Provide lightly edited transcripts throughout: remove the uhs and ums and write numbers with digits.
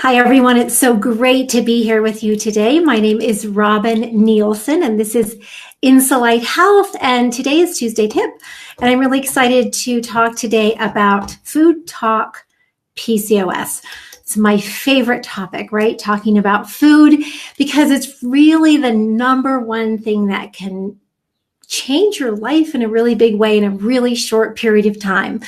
Hi, everyone. It's so great to be here with you today. My name is Robin Nielsen, and this is Insulite Health. And today is Tuesday Tip. And I'm really excited to talk today about food talk PCOS. It's my favorite topic, right? Talking about food, because it's really the number one thing that can change your life in a really big way in a really short period of time.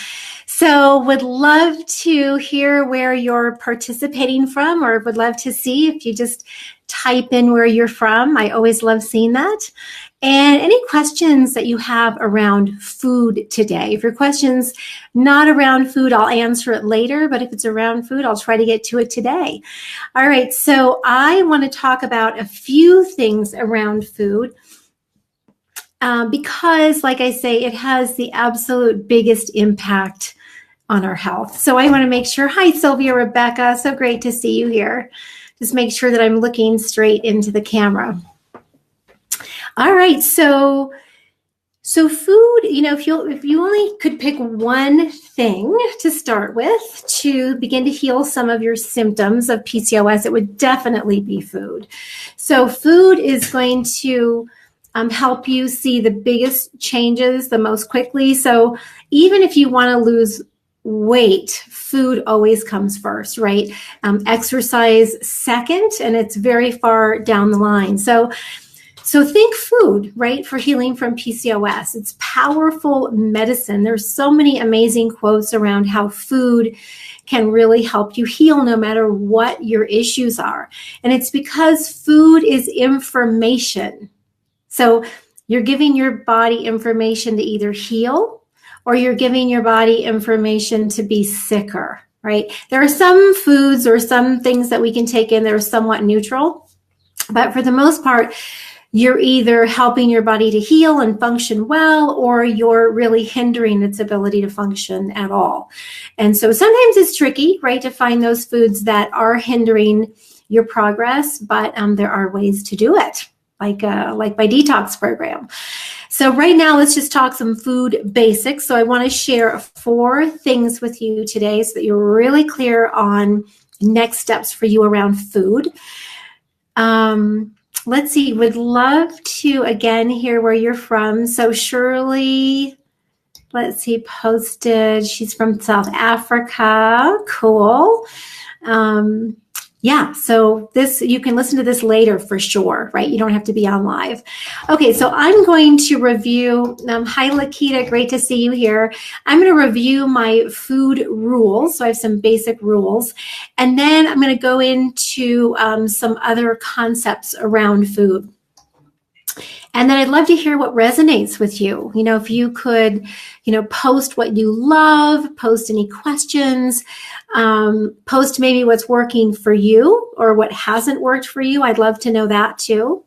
So would love to hear where you're participating from, or would love to see if you just type in where you're from. I always love seeing that. And any questions that you have around food today. If your question's not around food, I'll answer it later. But if it's around food, I'll try to get to it today. All right, so I want to talk about a few things around food. Because, like I say, it has the absolute biggest impact on our health. So I want to make sure, hi, Sylvia, Rebecca, so great to see you here. Just make sure that I'm looking straight into the camera. All right, so food, if you only could pick one thing to start with to begin to heal some of your symptoms of PCOS, it would definitely be food. So food is going to help you see the biggest changes the most quickly. So even if you want to lose weight, food always comes first, right? Exercise second, and it's very far down the line. So think food, right, for healing from PCOS. It's powerful medicine. There's so many amazing quotes around how food can really help you heal no matter what your issues are. And it's because food is information. So you're giving your body information to either heal, or you're giving your body information to be sicker, right? There are some foods or some things that we can take in that are somewhat neutral, but for the most part, you're either helping your body to heal and function well, or you're really hindering its ability to function at all. And so sometimes it's tricky, right, to find those foods that are hindering your progress, but there are ways to do it. Like my detox program. So right now, let's just talk some food basics. So I want to share 4 things with you today so that you're really clear on next steps for you around food. Let's see, would love to, again, hear where you're from. So Shirley, let's see, posted, she's from South Africa. Cool. Yeah, so this, you can listen to this later for sure, right? You don't have to be on live. Okay, so I'm going to review, hi Lakita, great to see you here. I'm going to review my food rules. So I have some basic rules. And then I'm going to go into some other concepts around food. And then I'd love to hear what resonates with you. If you could, post what you love, post any questions, post maybe what's working for you or what hasn't worked for you. I'd love to know that too.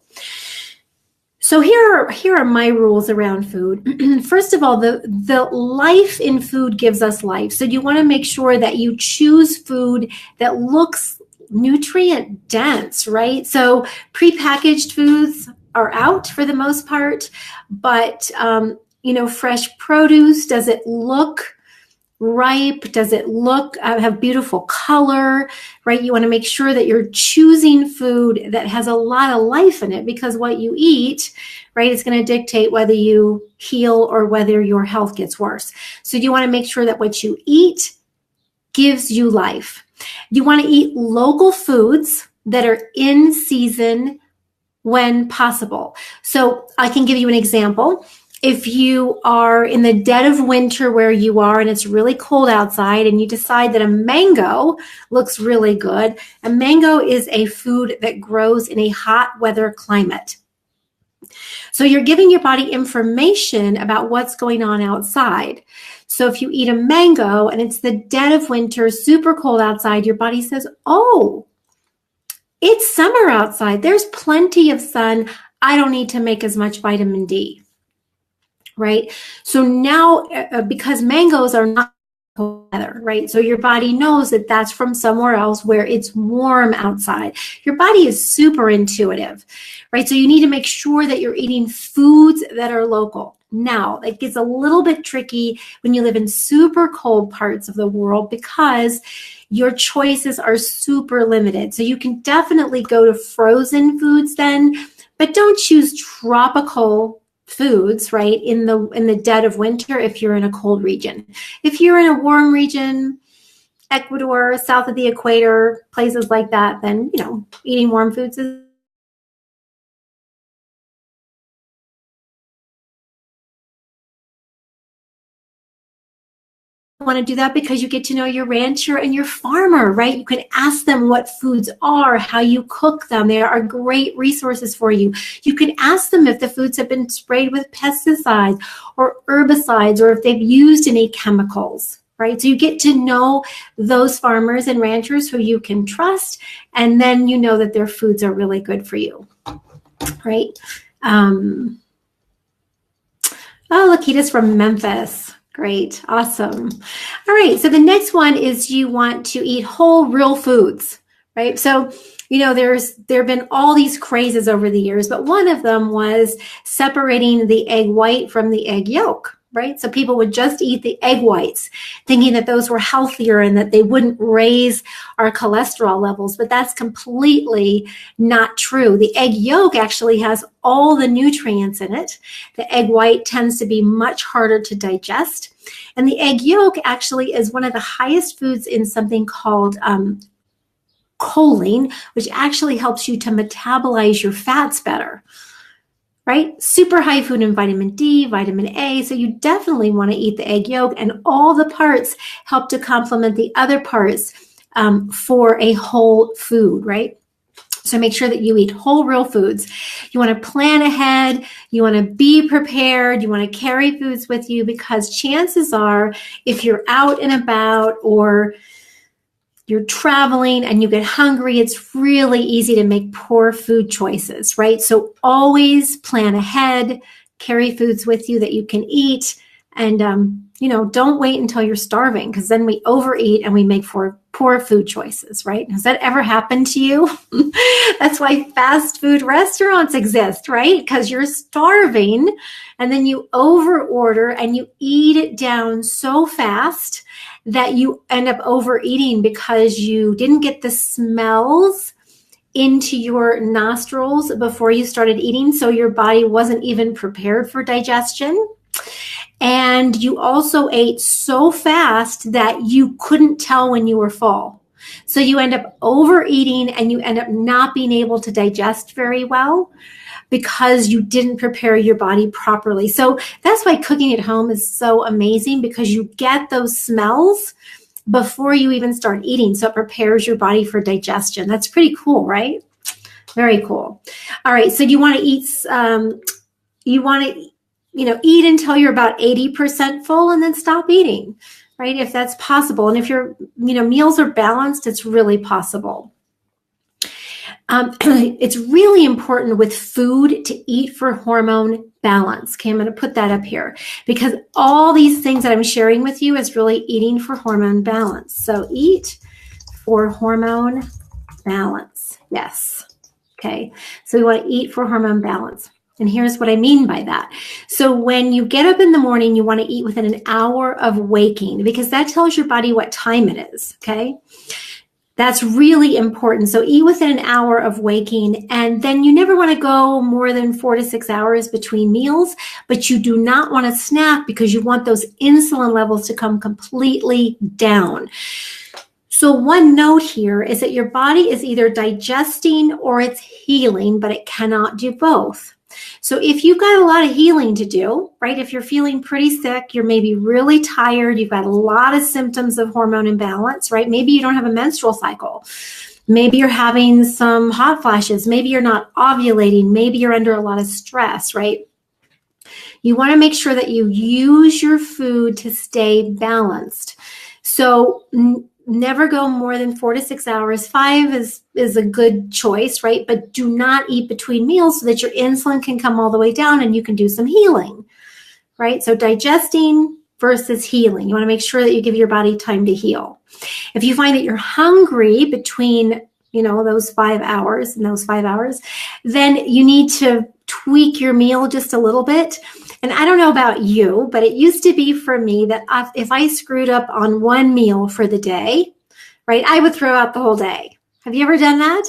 So here are my rules around food. First of all, the life in food gives us life. So you want to make sure that you choose food that looks nutrient dense, right? So prepackaged foods are out for the most part, but fresh produce, does it look ripe? Does it look have beautiful color, right? You want to make sure that you're choosing food that has a lot of life in it, because what you eat, right, is going to dictate whether you heal or whether your health gets worse. So you want to make sure that what you eat gives you life. You want to eat local foods that are in season when possible. So I can give you an example. If you are in the dead of winter where you are and it's really cold outside and you decide that a mango looks really good, a mango is a food that grows in a hot weather climate. So you're giving your body information about what's going on outside. So if you eat a mango and it's the dead of winter, super cold outside, your body says, oh, it's summer outside. There's plenty of sun. I don't need to make as much vitamin D, right? So now, because mangoes are not weather, right? So your body knows that that's from somewhere else where it's warm outside. Your body is super intuitive, right? So you need to make sure that you're eating foods that are local. Now, it gets a little bit tricky when you live in super cold parts of the world because your choices are super limited. So you can definitely go to frozen foods then, but don't choose tropical foods, right, in the dead of winter if you're in a cold region. If you're in a warm region, Ecuador, south of the equator, places like that, then, you know, eating warm foods is want to do that because you get to know your rancher and your farmer, right? You can ask them what foods are, how you cook them. They are great resources for you. You can ask them if the foods have been sprayed with pesticides or herbicides or if they've used any chemicals, right? So you get to know those farmers and ranchers who you can trust, and then you know that their foods are really good for you, right? Oh, Lakita's from Memphis. Great. Awesome. All right. So the next one is you want to eat whole, real foods, right? So, you know, there have been all these crazes over the years, but one of them was separating the egg white from the egg yolk, right? So people would just eat the egg whites, thinking that those were healthier and that they wouldn't raise our cholesterol levels, but that's completely not true. The egg yolk actually has all the nutrients in it. The egg white tends to be much harder to digest. And the egg yolk actually is one of the highest foods in something called choline, which actually helps you to metabolize your fats better. Right? Super high food in vitamin D, vitamin A. So you definitely want to eat the egg yolk, and all the parts help to complement the other parts for a whole food, right? So make sure that you eat whole, real foods. You want to plan ahead. You want to be prepared. You want to carry foods with you because chances are if you're out and about or you're traveling and you get hungry, it's really easy to make poor food choices, right? So always plan ahead, carry foods with you that you can eat, and, you know, don't wait until you're starving because then we overeat and we make poor food choices, right? Has that ever happened to you? That's why fast food restaurants exist, right? Because you're starving and then you overorder and you eat it down so fast that you end up overeating because you didn't get the smells into your nostrils before you started eating. So your body wasn't even prepared for digestion. And you also ate so fast that you couldn't tell when you were full. So you end up overeating and you end up not being able to digest very well because you didn't prepare your body properly. So that's why cooking at home is so amazing, because you get those smells before you even start eating. So it prepares your body for digestion. That's pretty cool, right? Very cool. All right. So you want to eat, eat until you're about 80% full and then stop eating, right? If that's possible. And if your, meals are balanced, it's really possible. It's really important with food to eat for hormone balance. Okay, I'm going to put that up here because all these things that I'm sharing with you is really eating for hormone balance. So eat for hormone balance. Yes. Okay. So we want to eat for hormone balance. And here's what I mean by that. So when you get up in the morning, you want to eat within an hour of waking because that tells your body what time it is. Okay. That's really important. So eat within an hour of waking, and then you never want to go more than 4 to 6 hours between meals, but you do not want to snack because you want those insulin levels to come completely down. So one note here is that your body is either digesting or it's healing, but it cannot do both. So if you've got a lot of healing to do, right? If you're feeling pretty sick, you're maybe really tired, you've got a lot of symptoms of hormone imbalance, right? Maybe you don't have a menstrual cycle. Maybe you're having some hot flashes. Maybe you're not ovulating. Maybe you're under a lot of stress, right? You want to make sure that you use your food to stay balanced. So never go more than 4 to 6 hours. 5 is a good choice, right? But do not eat between meals so that your insulin can come all the way down and you can do some healing, right? So digesting, versus healing. You want to make sure that you give your body time to heal. If you find that you're hungry between, those 5 hours, then you need to tweak your meal just a little bit. And I don't know about you, but it used to be for me that if I screwed up on one meal for the day, right, I would throw out the whole day. Have you ever done that?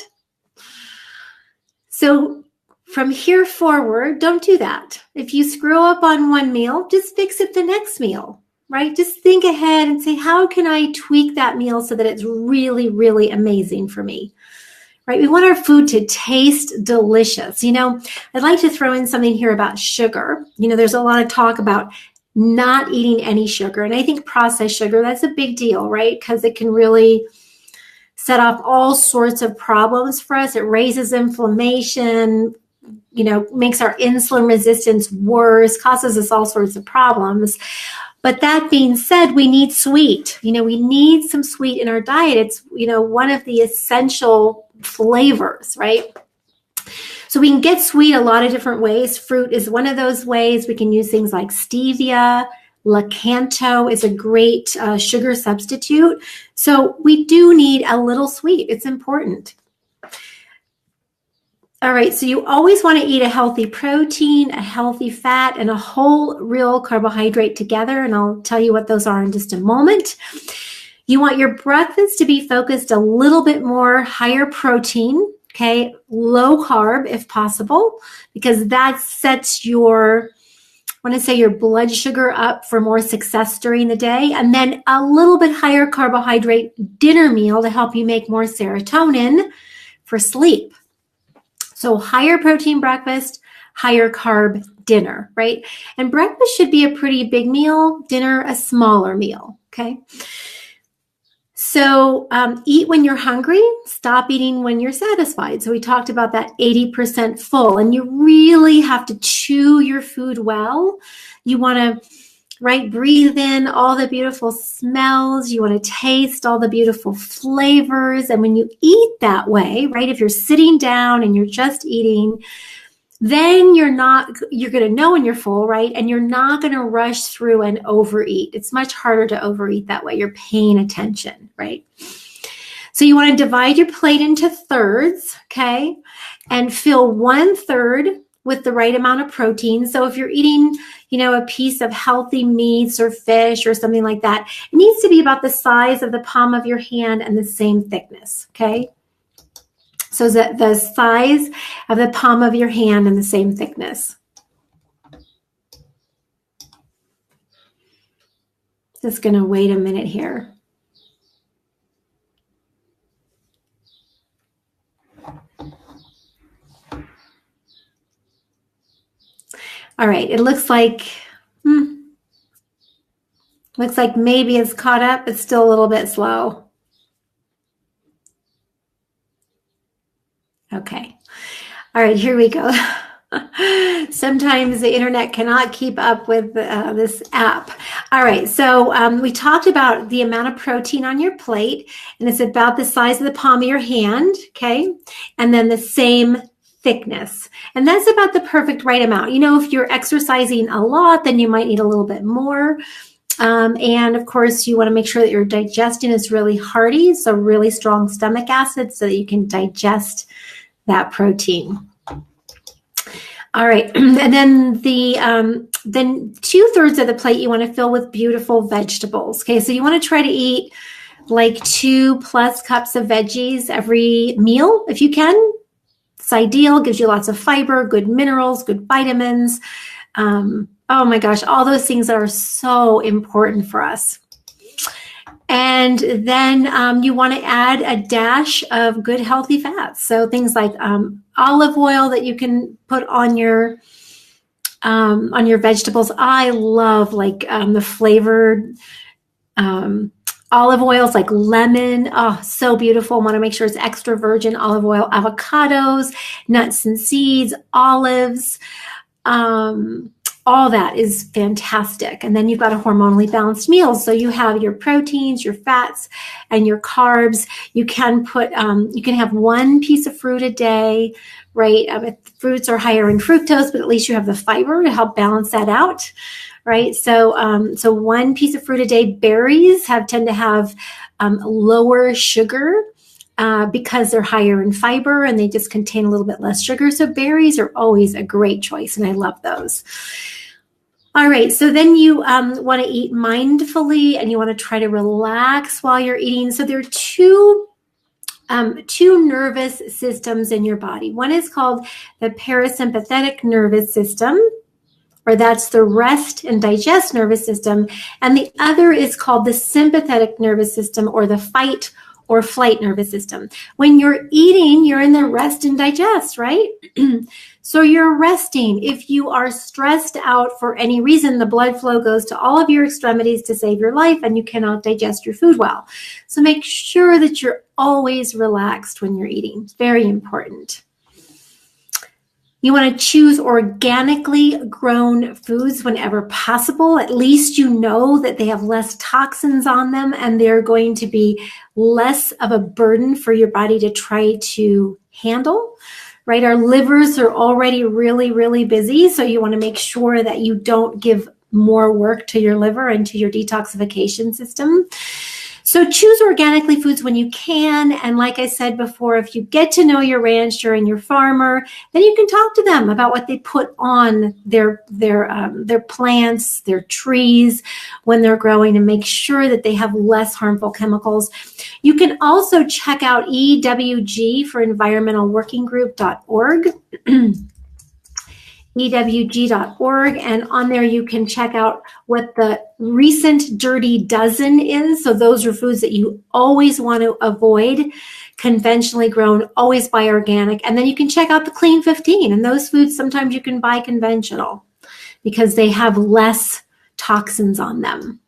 So from here forward, don't do that. If you screw up on one meal, just fix it the next meal, right? Just think ahead and say, how can I tweak that meal so that it's really, really amazing for me, right? We want our food to taste delicious. I'd like to throw in something here about sugar. There's a lot of talk about not eating any sugar. And I think processed sugar, that's a big deal, right? Because it can really set off all sorts of problems for us. It raises inflammation, makes our insulin resistance worse, causes us all sorts of problems. But that being said, we need sweet. We need some sweet in our diet. It's, one of the essential flavors, right? So we can get sweet a lot of different ways. Fruit is one of those ways. We can use things like stevia. Lakanto is a great sugar substitute. So we do need a little sweet. It's important. All right, so you always want to eat a healthy protein, a healthy fat, and a whole real carbohydrate together, and I'll tell you what those are in just a moment. You want your breakfast to be focused a little bit more higher protein, okay, low carb if possible, because that sets your blood sugar up for more success during the day, and then a little bit higher carbohydrate dinner meal to help you make more serotonin for sleep. So higher protein breakfast, higher carb dinner, right? And breakfast should be a pretty big meal, dinner a smaller meal, okay? So eat when you're hungry, stop eating when you're satisfied. So we talked about that 80% full, and you really have to chew your food well. You want to, breathe in all the beautiful smells. You want to taste all the beautiful flavors. And when you eat that way, right, if you're sitting down and you're just eating, then you're going to know when you're full, right? And you're not going to rush through and overeat. It's much harder to overeat that way. You're paying attention, right? So you want to divide your plate into thirds, okay? And fill 1/3 with the right amount of protein. So if you're eating, a piece of healthy meats or fish or something like that, it needs to be about the size of the palm of your hand and the same thickness, okay? So that the size of the palm of your hand and the same thickness. Just going to wait a minute here. All right, it looks like maybe it's caught up. It's still a little bit slow. Okay. All right, here we go. Sometimes the internet cannot keep up with this app. All right, so we talked about the amount of protein on your plate, and it's about the size of the palm of your hand, okay? And then the same thickness. And that's about the perfect right amount. If you're exercising a lot, then you might need a little bit more. And of course, you want to make sure that your digestion is really hearty, so really strong stomach acid so that you can digest that protein. All right, and then then 2/3 of the plate you want to fill with beautiful vegetables. Okay, so you want to try to eat like 2+ cups of veggies every meal if you can. It's ideal, gives you lots of fiber, good minerals, good vitamins. Oh my gosh, all those things that are so important for us. And then you want to add a dash of good healthy fats. So things like olive oil that you can put on your vegetables. I love the flavored olive oils like lemon. Oh, so beautiful. Want to make sure it's extra virgin olive oil, avocados, nuts and seeds, olives. All that is fantastic. And then you've got a hormonally balanced meal. So you have your proteins, your fats, and your carbs. You can have one piece of fruit a day, right? Fruits are higher in fructose, but at least you have the fiber to help balance that out, right? So one piece of fruit a day. Berries tend to have lower sugar because they're higher in fiber and they just contain a little bit less sugar. So berries are always a great choice, and I love those. All right, so then you want to eat mindfully, and you want to try to relax while you're eating. So there are two nervous systems in your body. One is called the parasympathetic nervous system, or that's the rest and digest nervous system. And the other is called the sympathetic nervous system, or the fight or flight nervous system. When you're eating, you're in the rest and digest, right? So you're resting. If you are stressed out for any reason, the blood flow goes to all of your extremities to save your life, and you cannot digest your food well. So make sure that you're always relaxed when you're eating. It's very important. You want to choose organically grown foods whenever possible. At least you know that they have less toxins on them and they're going to be less of a burden for your body to try to handle, right? Our livers are already really, really busy. So you want to make sure that you don't give more work to your liver and to your detoxification system. So choose organically foods when you can. And like I said before, if you get to know your rancher and your farmer, then you can talk to them about what they put on their plants, their trees when they're growing, and make sure that they have less harmful chemicals. You can also check out EWG for environmentalworkinggroup.org. EWG.org, and on there you can check out what the recent dirty dozen is. So those are foods that you always want to avoid, conventionally grown, always buy organic. And then you can check out the clean 15, and those foods sometimes you can buy conventional because they have less toxins on them.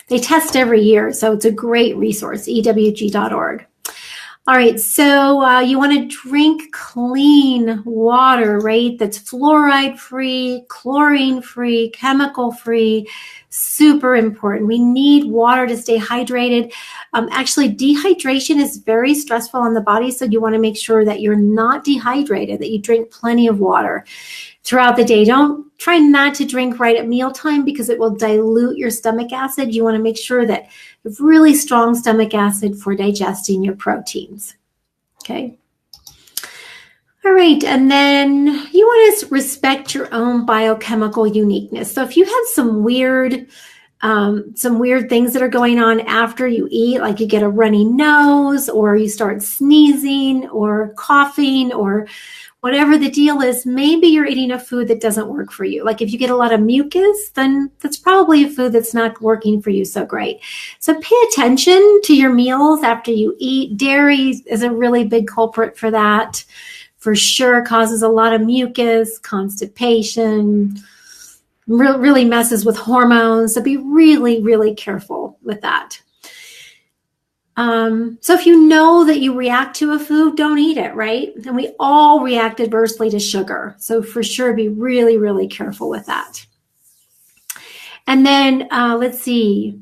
They test every year, so it's a great resource, EWG.org. All right, so you want to drink clean water, right? That's fluoride-free, chlorine-free, chemical-free. Super important. We need water to stay hydrated. Actually, dehydration is very stressful on the body, so you want to make sure that you're not dehydrated, that you drink plenty of water throughout the day. Don't try not to drink right at mealtime because it will dilute your stomach acid. You want to make sure that you have really strong stomach acid for digesting your proteins. Okay. All right, and then you want to respect your own biochemical uniqueness. So if you have some weird things that are going on after you eat, like you get a runny nose, or you start sneezing or coughing, or whatever the deal is, maybe you're eating a food that doesn't work for you. Like if you get a lot of mucus, then that's probably a food that's not working for you so great. So pay attention to your meals after you eat. Dairy is a really big culprit for that. For sure, causes a lot of mucus, constipation, really messes with hormones. So be really, really careful with that. So if you know that you react to a food, don't eat it, right? And we all react adversely to sugar. So for sure, be really, really careful with that. And then let's see.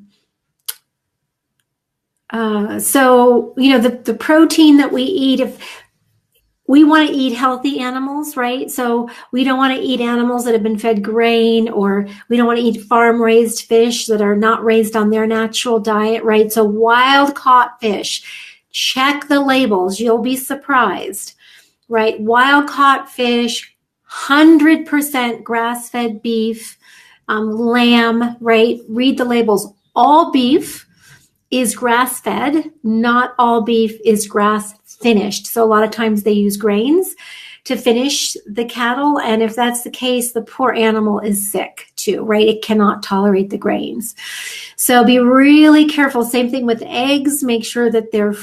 So, the protein that we eat, if we want to eat healthy animals, right? So we don't want to eat animals that have been fed grain, or we don't want to eat farm-raised fish that are not raised on their natural diet, right? So wild-caught fish, check the labels. You'll be surprised, right? Wild-caught fish, 100% grass-fed beef, lamb, right? Read the labels. All beef is grass-fed. Not all beef is grass-finished. So a lot of times they use grains to finish the cattle. And if that's the case, the poor animal is sick too, right? It cannot tolerate the grains. So be really careful. Same thing with eggs. Make sure that they're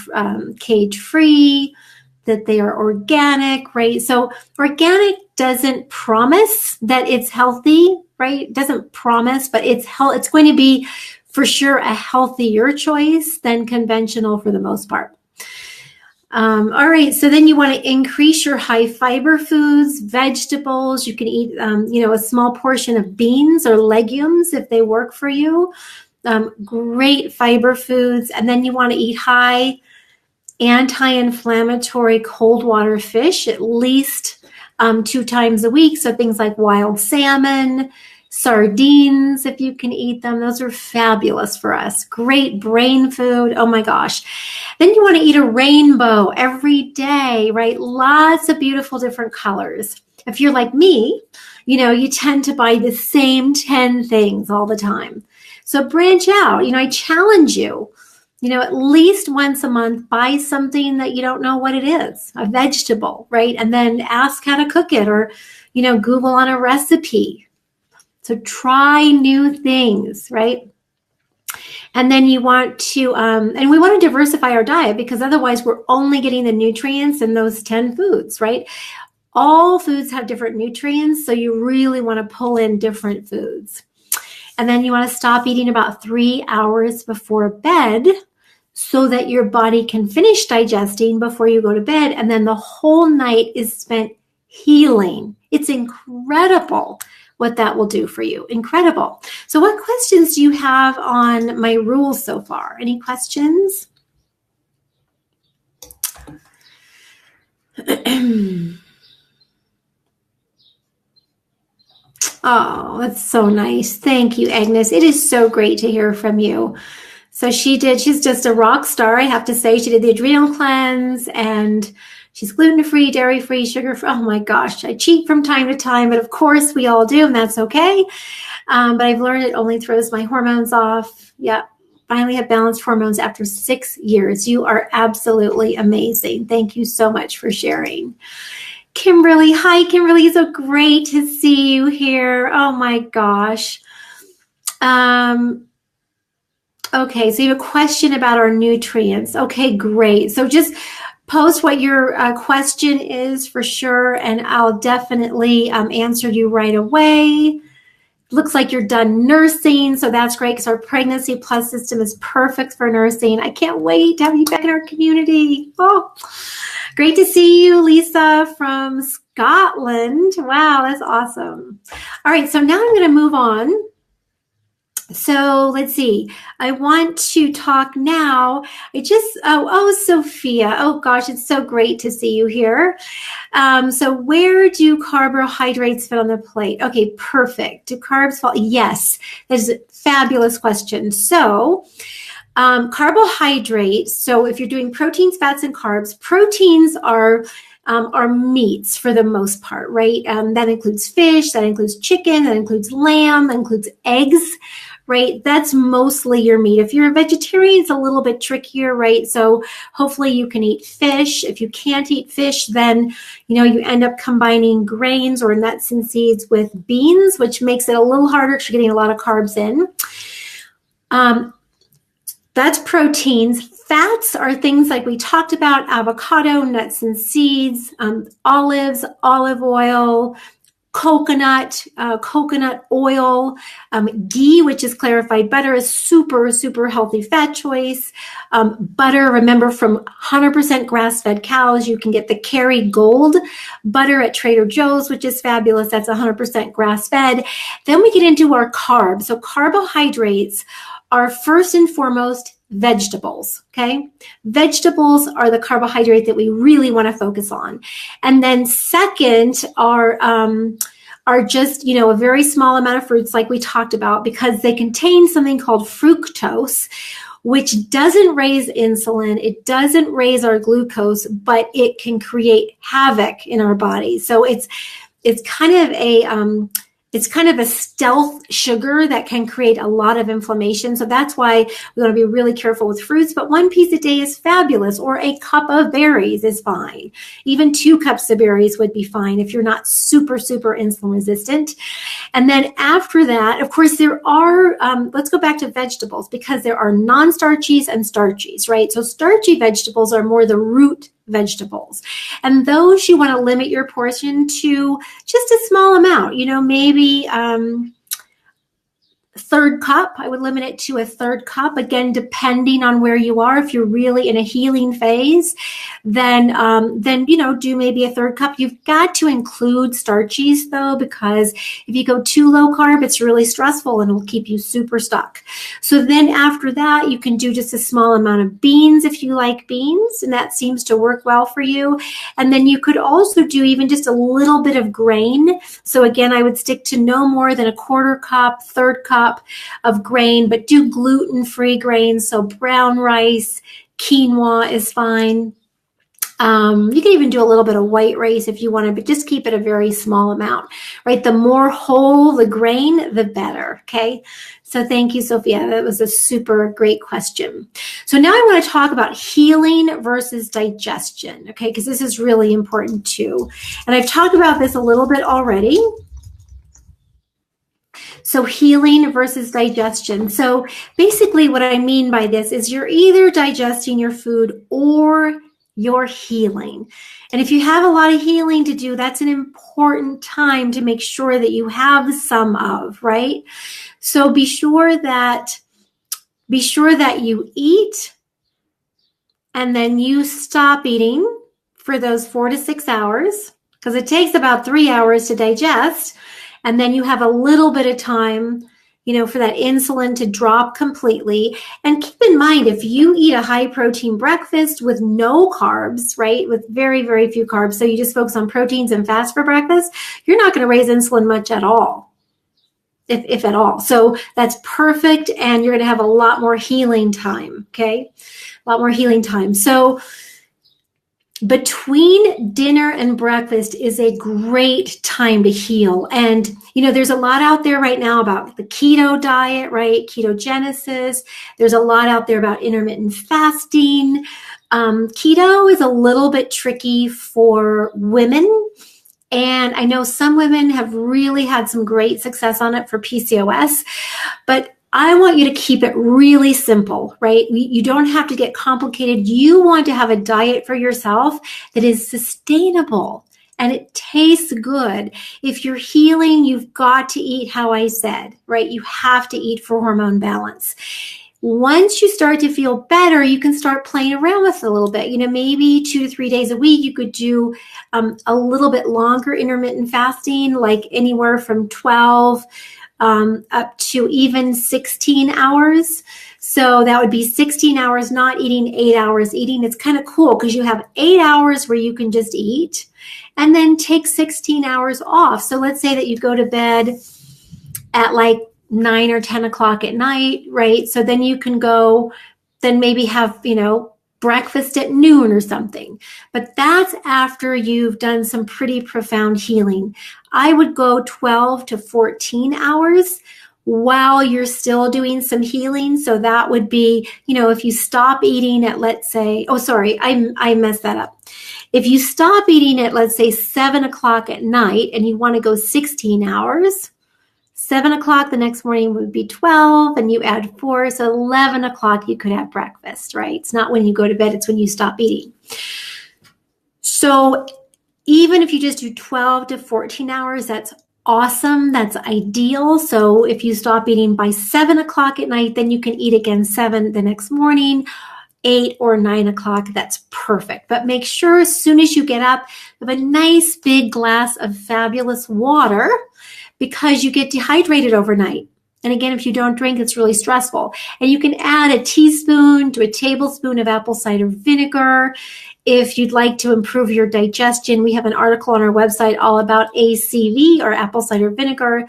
cage-free, that they are organic, right? So organic doesn't promise that it's healthy, right? It doesn't promise, but it's going to be for sure a healthier choice than conventional for the most part. All right, so then you want to increase your high fiber foods, vegetables. You can eat, a small portion of beans or legumes if they work for you. Great fiber foods. And then you want to eat high anti-inflammatory cold water fish at least 2 times a week. So things like wild salmon, Sardines, if you can eat them, those are fabulous for us. Great brain food. Oh my gosh. Then you want to eat a rainbow every day, right? Lots of beautiful different colors. If you're like me, you tend to buy the same 10 things all the time. So branch out. I challenge you, at least once a month, buy something that you don't know what it is, a vegetable, right? And then ask how to cook it, or, Google on a recipe. So try new things, right? And then you want to, and we want to diversify our diet, because otherwise we're only getting the nutrients in those 10 foods, right? All foods have different nutrients, so you really want to pull in different foods. And then you want to stop eating about 3 hours before bed, so that your body can finish digesting before you go to bed. And then the whole night is spent healing. It's incredible what that will do for you. Incredible. So what questions do you have on my rules so far? Any questions? Oh, that's so nice. Thank you, Agnes. It is so great to hear from you. So she's just a rock star, I have to say. She did the adrenal cleanse, and she's gluten-free, dairy-free, sugar-free. Oh my gosh, I cheat from time to time, but of course we all do, and that's okay. But I've learned it only throws my hormones off. Yeah, finally have balanced hormones after 6 years. You are absolutely amazing. Thank you so much for sharing. Kimberly, hi Kimberly, so great to see you here. Oh my gosh. Okay, so you have a question about our nutrients. Okay, great. So just post what your question is for sure, and I'll definitely answer you right away. Looks like you're done nursing, so that's great, because our Pregnancy Plus system is perfect for nursing. I can't wait to have you back in our community. Oh, great to see you, Lisa from Scotland. Wow, that's awesome. All right, so now I'm going to move on. So let's see. I want to talk now. Sophia. Oh gosh, it's so great to see you here. So where do carbohydrates fit on the plate? Okay, perfect. Do carbs fall? Yes, that is a fabulous question. So carbohydrates. So if you're doing proteins, fats, and carbs, proteins are meats for the most part, right? That includes fish, that includes chicken, that includes lamb, that includes eggs, right? That's mostly your meat. If you're a vegetarian, it's a little bit trickier, right? So hopefully you can eat fish. If you can't eat fish, then, you end up combining grains or nuts and seeds with beans, which makes it a little harder because you're getting a lot of carbs in. That's proteins. Fats are things like we talked about: avocado, nuts and seeds, olives, olive oil, coconut oil, ghee, which is clarified butter, is super, super healthy fat choice. Butter, remember, from 100% grass-fed cows. You can get the Kerrygold butter at Trader Joe's, which is fabulous. That's 100% grass-fed. Then we get into our carbs. So carbohydrates are first and foremost vegetables, okay? Vegetables are the carbohydrate that we really want to focus on. And then second are just, a very small amount of fruits like we talked about, because they contain something called fructose, which doesn't raise insulin, it doesn't raise our glucose, but it can create havoc in our body. So it's kind of a stealth sugar that can create a lot of inflammation. So that's why we want to be really careful with fruits. But 1 piece a day is fabulous, or a cup of berries is fine. Even 2 cups of berries would be fine if you're not super, super insulin resistant. And then after that, of course, there are, let's go back to vegetables, because there are non-starchies and starchies, right? So starchy vegetables are more the root vegetables, and those you want to limit your portion to just a small amount, maybe third cup. I would limit it to a third cup. Again, depending on where you are. If you're really in a healing phase, then do maybe a third cup. You've got to include starches though, because if you go too low carb, it's really stressful and it'll keep you super stuck. So then after that, you can do just a small amount of beans if you like beans, and that seems to work well for you. And then you could also do even just a little bit of grain. So again, I would stick to no more than a quarter cup, third cup of grain, but do gluten-free grains. So brown rice, quinoa is fine. You can even do a little bit of white rice if you want to, but just keep it a very small amount, right? The more whole the grain, the better, okay? So thank you, Sophia. That was a super great question. So now I want to talk about healing versus digestion, okay? Because this is really important too. And I've talked about this a little bit already. So healing versus digestion. So basically what I mean by this is you're either digesting your food or you're healing. And if you have a lot of healing to do, that's an important time to make sure that you have some of, right? So be sure that you eat and then you stop eating for those 4 to 6 hours, because it takes about 3 hours to digest. And then you have a little bit of time, for that insulin to drop completely. And keep in mind, if you eat a high protein breakfast with no carbs, right, with very, very few carbs, so you just focus on proteins and fast for breakfast, you're not going to raise insulin much at all, if at all. So that's perfect. And you're going to have a lot more healing time, okay? A lot more healing time. So between dinner and breakfast is a great time to heal. And, there's a lot out there right now about the keto diet, right? Ketogenesis. There's a lot out there about intermittent fasting. Keto is a little bit tricky for women. And I know some women have really had some great success on it for PCOS, but I want you to keep it really simple, right? You don't have to get complicated. You want to have a diet for yourself that is sustainable and it tastes good. If you're healing, you've got to eat how I said, right? You have to eat for hormone balance. Once you start to feel better, you can start playing around with it a little bit. Maybe 2 to 3 days a week, you could do a little bit longer intermittent fasting, like anywhere from 12 up to even 16 hours. So that would be 16 hours not eating, 8 hours eating. It's kind of cool because you have 8 hours where you can just eat and then take 16 hours off. So let's say that you go to bed at like 9 or 10 o'clock at night, right? So then you can go, then maybe have, breakfast at noon or something. But that's after you've done some pretty profound healing. I would go 12 to 14 hours while you're still doing some healing. So that would be, if you stop eating at, let's say, I messed that up. If you stop eating at, let's say, 7 o'clock at night and you want to go 16 hours, 7 o'clock the next morning would be 12, and you add 4. So 11 o'clock, you could have breakfast, right? It's not when you go to bed, it's when you stop eating. So even if you just do 12 to 14 hours, that's awesome. That's ideal. So if you stop eating by 7 o'clock at night, then you can eat again 7 the next morning, 8 or 9 o'clock. That's perfect. But make sure as soon as you get up, you have a nice big glass of fabulous water, because you get dehydrated overnight. And again, if you don't drink, it's really stressful. And you can add a teaspoon to a tablespoon of apple cider vinegar. If you'd like to improve your digestion, we have an article on our website all about ACV, or apple cider vinegar.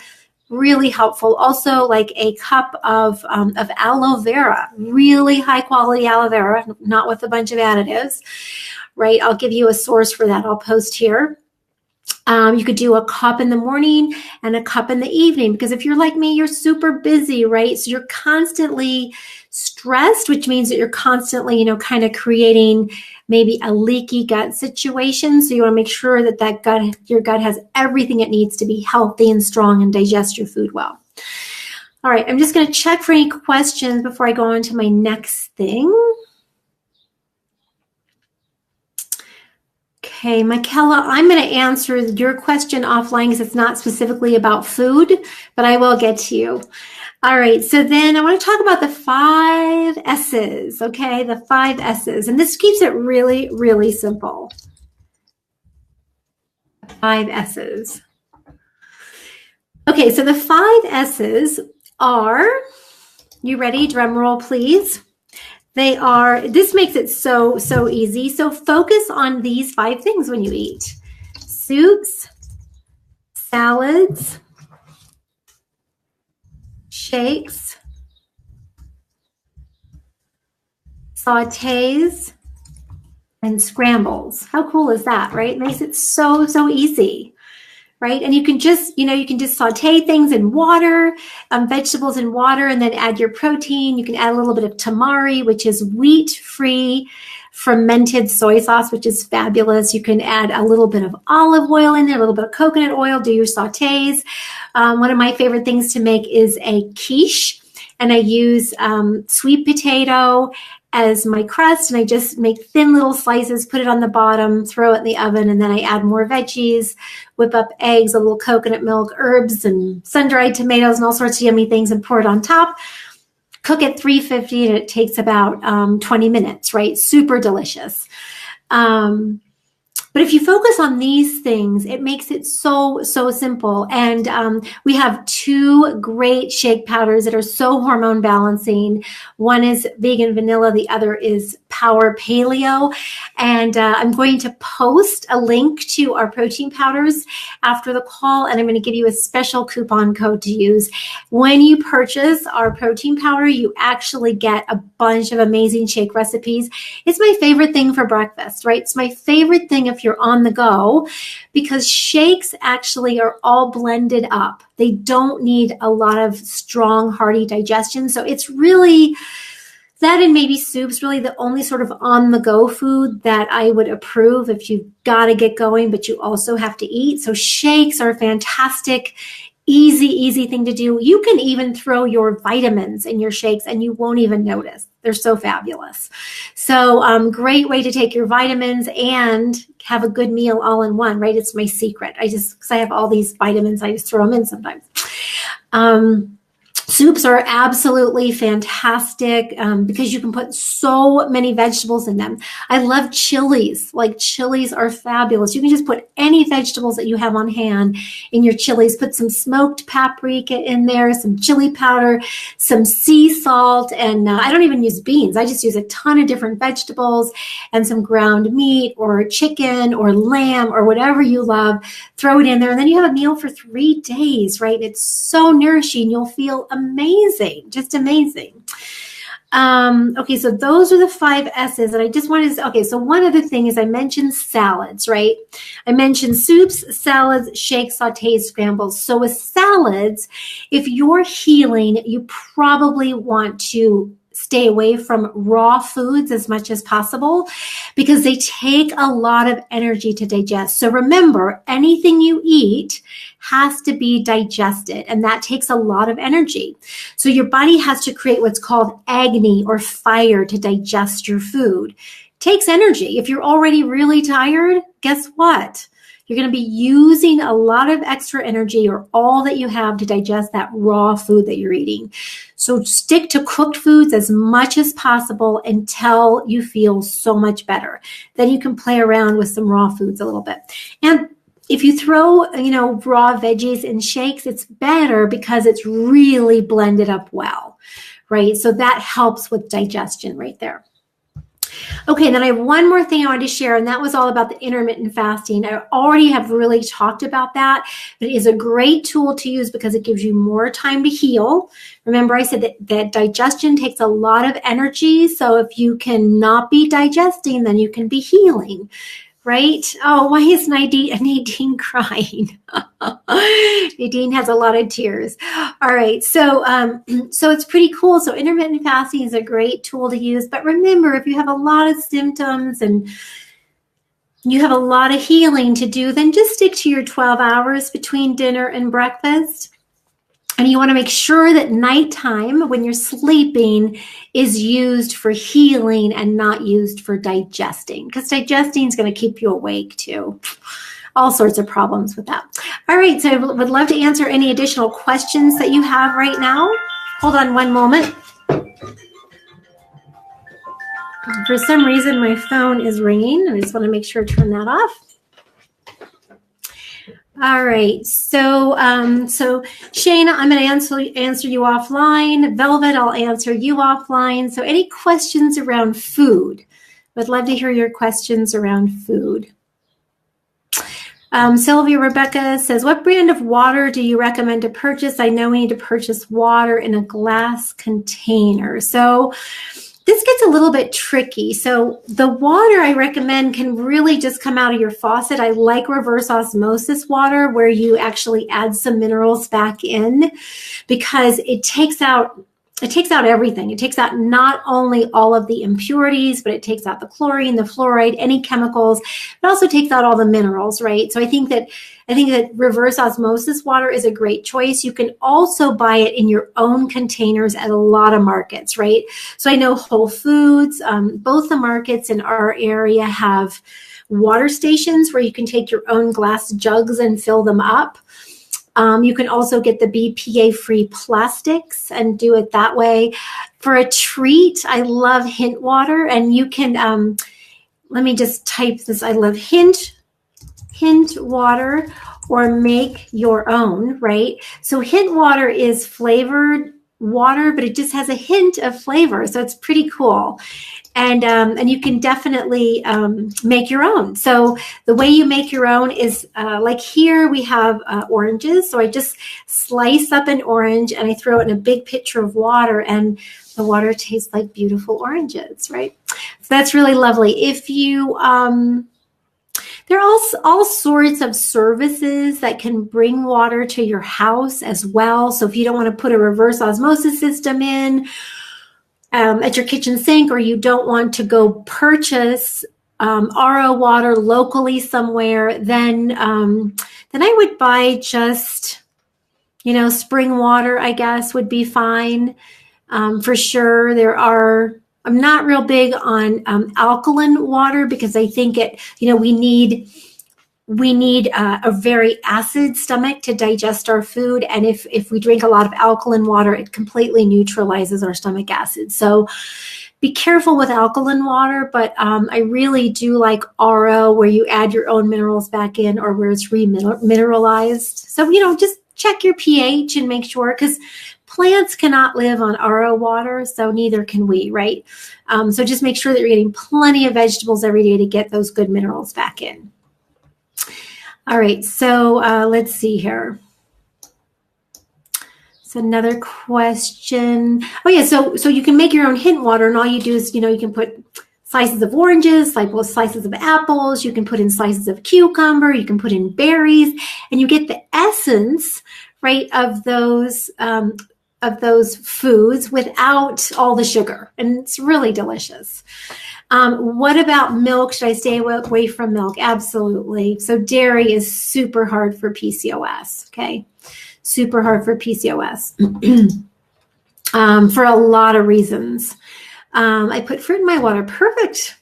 Really helpful. Also, like a cup of aloe vera, really high quality aloe vera, not with a bunch of additives, right? I'll give you a source for that. I'll post here. You could do a cup in the morning and a cup in the evening, because if you're like me, you're super busy, right? So you're constantly stressed, which means that you're constantly, kind of creating maybe a leaky gut situation. So you want to make sure that your gut has everything it needs to be healthy and strong and digest your food well. All right, I'm just going to check for any questions before I go on to my next thing. Okay, Michaela, I'm going to answer your question offline because it's not specifically about food, but I will get to you. All right, so then I want to talk about the 5 S's, okay? The 5 S's, and this keeps it really, really simple. 5 S's. Okay, so the 5 S's are, you ready? Drum roll, please. They are, this makes it so easy. So focus on these 5 things when you eat. Soups, salads, shakes, sautés, and scrambles. How cool is that, right? It makes it so easy, right? And you can just, you can just saute things in water, vegetables in water, and then add your protein. You can add a little bit of tamari, which is wheat-free fermented soy sauce, which is fabulous. You can add a little bit of olive oil in there, a little bit of coconut oil, do your sautés. One of my favorite things to make is a quiche, and I use sweet potato as my crust, and I just make thin little slices, put it on the bottom, throw it in the oven, and then I add more veggies, whip up eggs, a little coconut milk, herbs, and sun-dried tomatoes, and all sorts of yummy things, and pour it on top. Cook at 350, and it takes about 20 minutes, right? Super delicious. But if you focus on these things, it makes it so simple. And we have 2 great shake powders that are so hormone balancing. One is vegan vanilla, the other is power paleo. And I'm going to post a link to our protein powders after the call, and I'm going to give you a special coupon code to use. When you purchase our protein powder, you actually get a bunch of amazing shake recipes. It's my favorite thing for breakfast, right? It's my favorite thing if you're on the go, because shakes actually are all blended up. They don't need a lot of strong, hearty digestion. So it's really that, and maybe soups, really the only sort of on-the-go food that I would approve if you've got to get going, but you also have to eat. So shakes are fantastic. Easy thing to do. You can even throw your vitamins in your shakes and you won't even notice. They're so fabulous. So great way to take your vitamins and have a good meal all in one, right? It's my secret. Because I have all these vitamins, I just throw them in sometimes. Soups are absolutely fantastic because you can put so many vegetables in them. I love chilies. Like, chilies are fabulous. You can just put any vegetables that you have on hand in your chilies. Put some smoked paprika in there, some chili powder, some sea salt, and I don't even use beans. I just use a ton of different vegetables and some ground meat or chicken or lamb or whatever you love. Throw it in there, and then you have a meal for 3 days, right? It's so nourishing. You'll feel amazing, just amazing. Okay, so those are the 5 S's, and I just wanted to, okay, so one other thing is I mentioned salads, right? I mentioned soups, salads, shakes, sautés, scrambles. So with salads, if you're healing, you probably want to stay away from raw foods as much as possible because they take a lot of energy to digest. So remember, anything you eat has to be digested, and that takes a lot of energy. So your body has to create what's called agni or fire to digest your food. It takes energy. If you're already really tired, guess what? You're going to be using a lot of extra energy or all that you have to digest that raw food that you're eating. So stick to cooked foods as much as possible until you feel so much better. Then you can play around with some raw foods a little bit. And if you throw, raw veggies in shakes, it's better because it's really blended up well, right? So that helps with digestion right there. Okay, then I have one more thing I wanted to share, and that was all about the intermittent fasting. I already have really talked about that, but it is a great tool to use because it gives you more time to heal. Remember, I said that digestion takes a lot of energy, so if you cannot be digesting, then you can be healing. Right? Oh, why is Nadine crying? Nadine has a lot of tears. All right. So it's pretty cool. So intermittent fasting is a great tool to use. But remember, if you have a lot of symptoms and you have a lot of healing to do, then just stick to your 12 hours between dinner and breakfast. And you want to make sure that nighttime, when you're sleeping, is used for healing and not used for digesting, because digesting is going to keep you awake too. All sorts of problems with that. All right, so I would love to answer any additional questions that you have right now. Hold on one moment. For some reason, my phone is ringing. I just want to make sure to turn that off. All right. So Shayna, I'm going to answer you offline. Velvet, I'll answer you offline. So any questions around food? I'd love to hear your questions around food. Sylvia Rebecca says, what brand of water do you recommend to purchase? I know we need to purchase water in a glass container. So this gets a little bit tricky. So the water I recommend can really just come out of your faucet. I like reverse osmosis water where you actually add some minerals back in because it takes out everything. It takes out not only all of the impurities, but it takes out the chlorine, the fluoride, any chemicals. It also takes out all the minerals, right? So I think that reverse osmosis water is a great choice. You can also buy it in your own containers at a lot of markets, right? So I know Whole Foods, both the markets in our area have water stations where you can take your own glass jugs and fill them up. You can also get the BPA-free plastics and do it that way. For a treat, I love Hint water, and you can, let me just type this. I love Hint water, or make your own, right? So Hint water is flavored water, but it just has a hint of flavor. So it's pretty cool. And you can definitely make your own. So the way you make your own is like here we have oranges. So I just slice up an orange and I throw it in a big pitcher of water, and the water tastes like beautiful oranges, right? So that's really lovely. If you, there are all sorts of services that can bring water to your house as well. So if you don't want to put a reverse osmosis system in, at your kitchen sink, or you don't want to go purchase RO water locally somewhere, then I would buy just, spring water, I guess, would be fine. For sure. I'm not real big on alkaline water because I think we need a very acid stomach to digest our food. And if we drink a lot of alkaline water, it completely neutralizes our stomach acid. So be careful with alkaline water, but I really do like RO where you add your own minerals back in, or where it's remineralized. So, just check your pH and make sure, because plants cannot live on RO water, so neither can we, right? So just make sure that you're getting plenty of vegetables every day to get those good minerals back in. All right, so let's see here. So another question. Oh yeah, so you can make your own Hint water, and all you do is, you can put slices of oranges, like slices of apples. You can put in slices of cucumber. You can put in berries, and you get the essence, right, of those foods without all the sugar, and it's really delicious. What about milk? Should I stay away from milk? Absolutely. So dairy is super hard for PCOS, okay? Super hard for PCOS for a lot of reasons. I put fruit in my water. Perfect.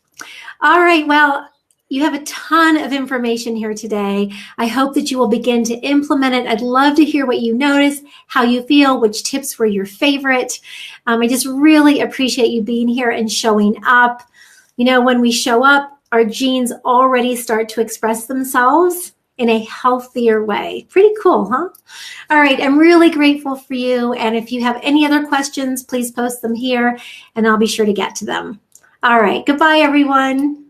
All right, well, you have a ton of information here today. I hope that you will begin to implement it. I'd love to hear what you noticed, how you feel, which tips were your favorite. I just really appreciate you being here and showing up. When we show up, our genes already start to express themselves in a healthier way. Pretty cool, huh? All right, I'm really grateful for you. And if you have any other questions, please post them here and I'll be sure to get to them. All right, goodbye, everyone.